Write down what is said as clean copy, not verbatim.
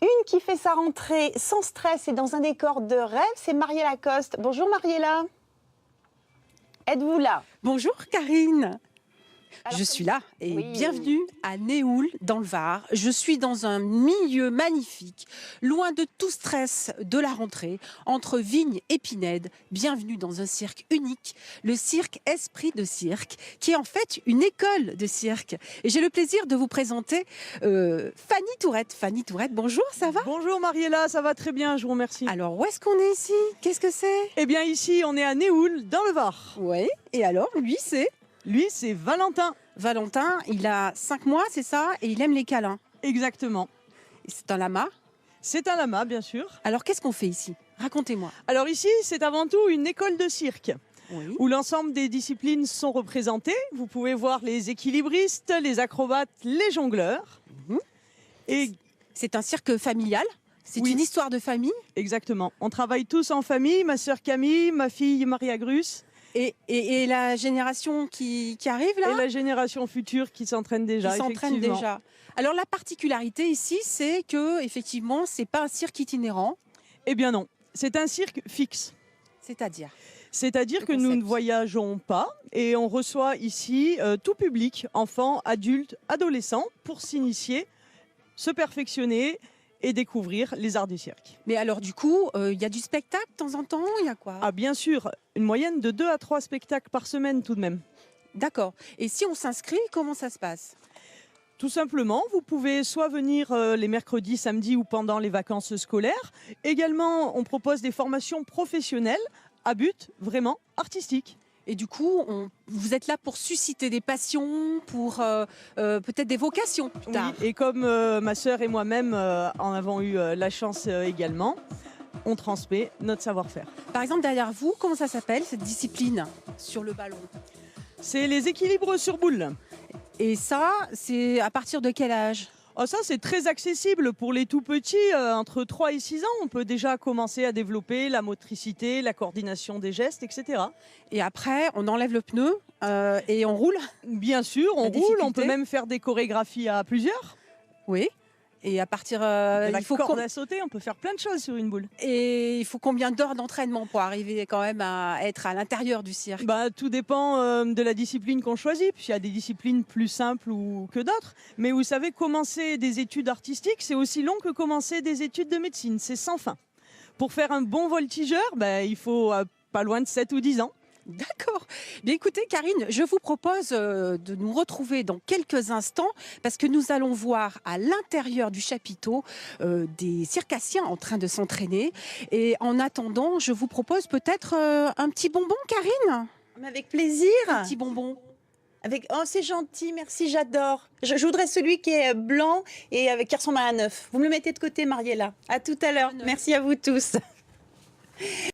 Une qui fait sa rentrée sans stress et dans un décor de rêve, c'est Mariella Coste. Bonjour Mariella. Êtes-vous là? Bonjour Karine. Alors, Je suis là et Oui. bienvenue à Néoul dans le Var. Je suis dans un milieu magnifique, loin de tout stress de la rentrée, entre Vignes et Pinède. Bienvenue dans un cirque unique, le cirque Esprit de Cirque, qui est en fait une école de cirque. Et j'ai le plaisir de vous présenter Fanny Tourette. Fanny Tourette, bonjour, ça va? Bonjour Mariella, ça va très bien, je vous remercie. Alors où est-ce qu'on est ici? Qu'est-ce que c'est? Eh bien ici, on est à Néoul, dans le Var. Oui, et alors lui c'est Lui, c'est Valentin. Valentin, il a 5 mois, c'est ça? Et il aime les câlins. Exactement. Et c'est un lama. C'est un lama, bien sûr. Alors qu'est-ce qu'on fait ici? Racontez-moi. Alors ici, c'est avant tout une école de cirque, Oui. où l'ensemble des disciplines sont représentées. Vous pouvez voir les équilibristes, les acrobates, les jongleurs. Mhm. Et C'est un cirque familial. C'est Oui. une histoire de famille. exactement, on travaille tous en famille, ma sœur Camille, ma fille Maria Grus, Et la génération qui arrive là, et la génération future qui s'entraîne déjà. qui s'entraîne effectivement. déjà. Alors la particularité ici, c'est que effectivement, c'est pas un cirque itinérant. Eh bien non, c'est un cirque fixe. C'est-à-dire. C'est-à-dire Le que nous concept. ne voyageons pas et on reçoit ici tout public, enfants, adultes, adolescents, pour s'initier, se perfectionner et découvrir les arts du cirque. Mais alors du coup, il y a du spectacle de temps en temps. Il y a quoi? Ah bien sûr, une moyenne de 2 à 3 spectacles par semaine tout de même. D'accord. Et si on s'inscrit, comment ça se passe? Tout simplement, vous pouvez soit venir les mercredis, samedis ou pendant les vacances scolaires. Également, on propose des formations professionnelles à but vraiment artistique. Et du coup, vous êtes là pour susciter des passions, pour peut-être des vocations plus tard. Oui, et comme ma sœur et moi-même en avons eu la chance également, on transmet notre savoir-faire. Par exemple, derrière vous, comment ça s'appelle cette discipline sur le ballon? C'est les équilibres sur boule. Et ça, c'est à partir de quel âge? Oh, ça, c'est très accessible pour les tout petits. Entre 3 et 6 ans, on peut déjà commencer à développer la motricité, la coordination des gestes, etc. Et après, on enlève le pneu et on roule? Bien sûr, on La roule, difficulté. on peut même faire des chorégraphies à plusieurs. Oui. Et à partir, La il faut corde à sauter, on peut faire plein de choses sur une boule. et il faut combien d'heures d'entraînement pour arriver quand même à être à l'intérieur du cirque? Bah, tout dépend de la discipline qu'on choisit. Puis il y a des disciplines plus simples que d'autres. Mais vous savez, commencer des études artistiques, c'est aussi long que commencer des études de médecine. C'est sans fin. Pour faire un bon voltigeur, bah, il faut pas loin de 7 ou 10 ans. D'accord. Bien écoutez, Karine, je vous propose de nous retrouver dans quelques instants parce que nous allons voir à l'intérieur du chapiteau des circassiens en train de s'entraîner. Et en attendant, je vous propose peut-être un petit bonbon, Karine? Mais avec plaisir. Un petit bonbon. Oh, c'est gentil, merci, j'adore. Je voudrais celui qui est blanc et qui ressemble à un œuf. Vous me le mettez de côté, Mariella. À tout à l'heure. Un œuf. Merci à vous tous.